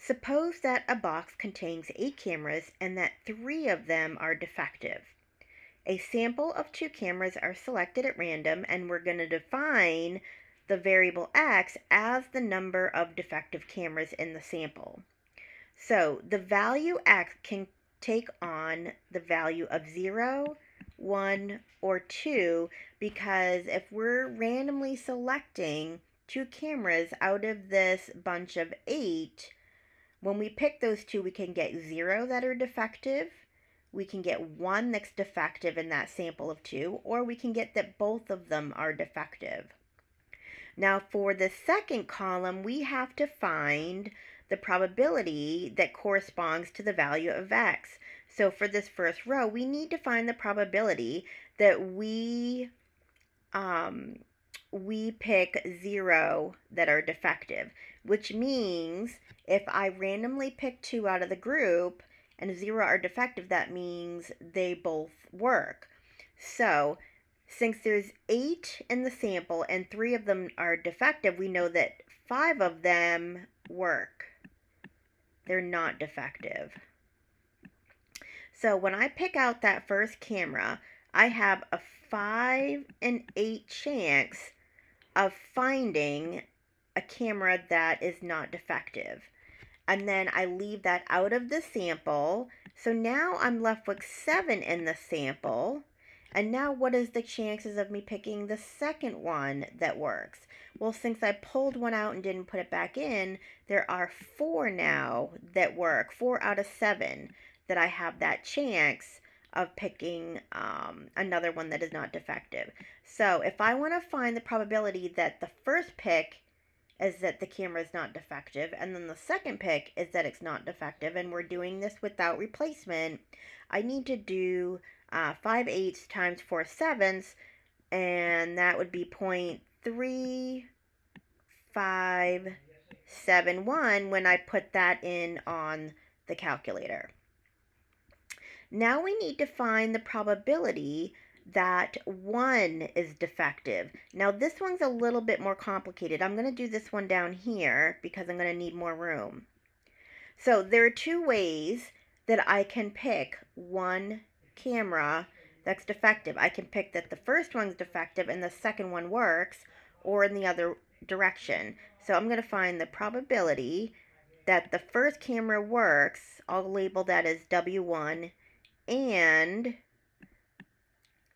Suppose that a box contains 8 cameras and that 3 of them are defective. A sample of 2 cameras are selected at random, and we're going to define the variable x as the number of defective cameras in the sample. So the value x can take on the value of 0, 1, or 2, because if we're randomly selecting 2 cameras out of this bunch of 8, when we pick those 2, we can get 0 that are defective, we can get 1 that's defective in that sample of 2, or we can get that both of them are defective. Now for the second column, we have to find the probability that corresponds to the value of x. So for this first row, we need to find the probability that we pick 0 that are defective, which means if I randomly pick 2 out of the group and 0 are defective, that means they both work. So since there's 8 in the sample and 3 of them are defective, we know that 5 of them work. They're not defective. So when I pick out that first camera, I have a 5 in 8 chance of finding a camera that is not defective. And then I leave that out of the sample. So now I'm left with 7 in the sample. And now what is the chances of me picking the second one that works? Well, since I pulled one out and didn't put it back in, there are 4 now that work, 4 out of 7 that I have that chance of picking another one that is not defective. So if I want to find the probability that the first pick is that the camera is not defective, and then the second pick is that it's not defective, and we're doing this without replacement, I need to do 5 eighths times 4 sevenths, and that would be 0.3571 when I put that in on the calculator. Now we need to find the probability that 1 is defective. Now this one's a little bit more complicated. I'm going to do this one down here because I'm going to need more room. So there are 2 ways that I can pick one camera that's defective. I can pick that the first one's defective and the second one works, or in the other direction. So I'm going to find the probability that the first camera works. I'll label that as W1, and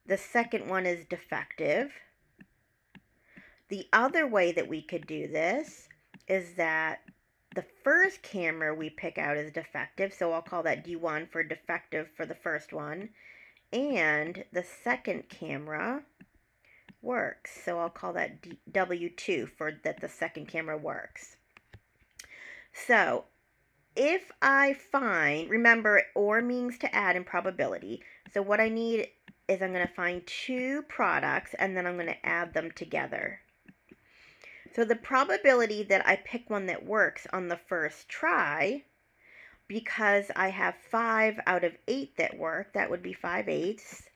the second one is defective. The other way that we could do this is that the first camera we pick out is defective, so I'll call that D1 for defective for the first one, and the second camera works, so I'll call that W2 for that the second camera works. So if I find, remember, OR means to add in probability, so what I need is I'm going to find 2 products and then I'm going to add them together. So the probability that I pick one that works on the first try, because I have 5 out of 8 that work, that would be 5 eighths.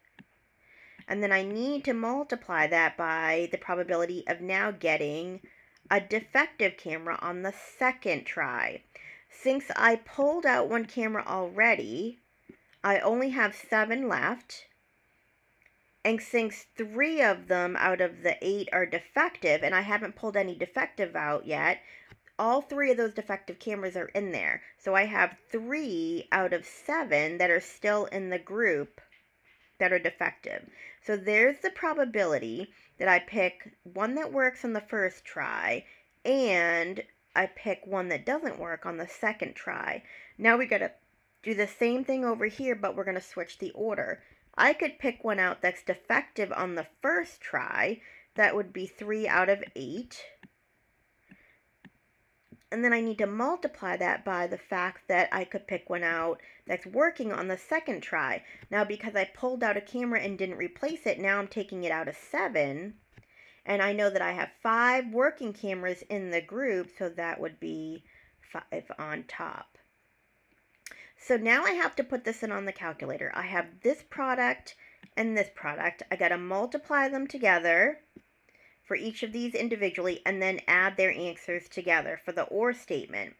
And then I need to multiply that by the probability of now getting a defective camera on the second try. Since I pulled out one camera already, I only have 7 left. And since 3 of them out of the 8 are defective, and I haven't pulled any defective out yet, all 3 of those defective cameras are in there. So I have 3 out of 7 that are still in the group that are defective. So there's the probability that I pick one that works on the first try, and I pick one that doesn't work on the second try. Now we gotta do the same thing over here, but we're gonna switch the order. I could pick one out that's defective on the first try. That would be 3 out of 8. And then I need to multiply that by the fact that I could pick one out that's working on the second try. Now, because I pulled out a camera and didn't replace it, now I'm taking it out of 7. And I know that I have 5 working cameras in the group, so that would be 5 on top. So now I have to put this in on the calculator. I have this product and this product. I got to multiply them together for each of these individually and then add their answers together for the OR statement.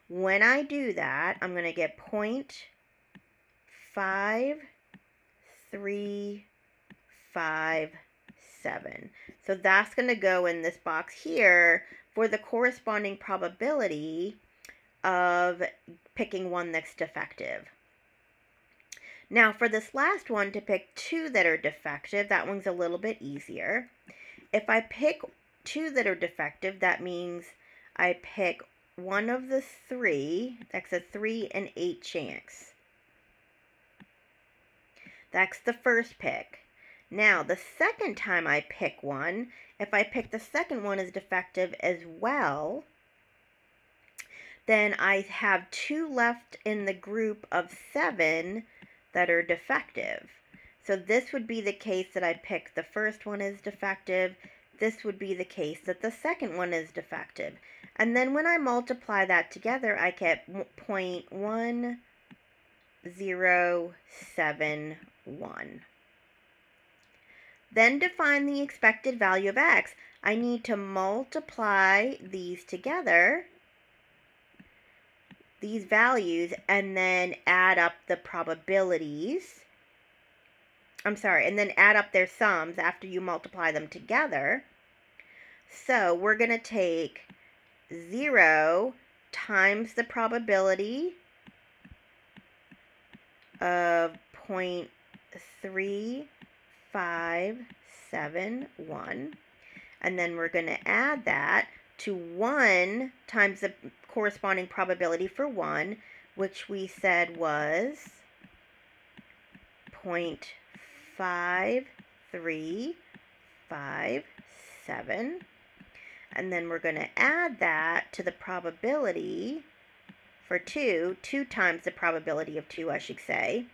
When I do that, I'm going to get 0.5357. So that's going to go in this box here for the corresponding probability of picking one that's defective. Now for this last one, to pick two that are defective, that one's a little bit easier. If I pick two that are defective, that means I pick one of the three. That's a 3 in 8 chance. That's the first pick. Now, the second time I pick one, if I pick the second one as defective as well, then I have two left in the group of 7 that are defective. So this would be the case that I pick the first one as defective. This would be the case that the second one is defective. And then when I multiply that together, I get 0.1071. Then to find the expected value of x, I need to multiply these together, these values, and then add up the probabilities. I'm sorry, and then add up their sums after you multiply them together. So we're going to take 0 times the probability of 0.3571, and then we're going to add that to 1 times the corresponding probability for 1, which we said was 0.5357. And then we're going to add that to the probability for 2 times the probability of 2, I should say.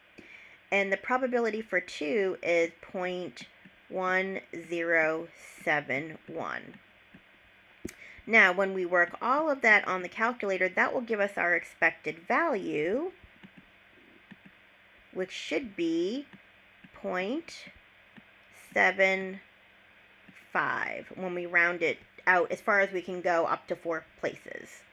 And the probability for 2 is 0.1071. Now, when we work all of that on the calculator, that will give us our expected value, which should be 0.75 when we round it out as far as we can go, up to 4 places.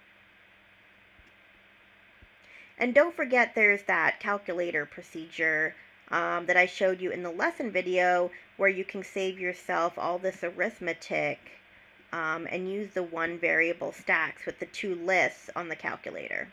And don't forget, there's that calculator procedure that I showed you in the lesson video, where you can save yourself all this arithmetic and use the one variable stacks with the 2 lists on the calculator.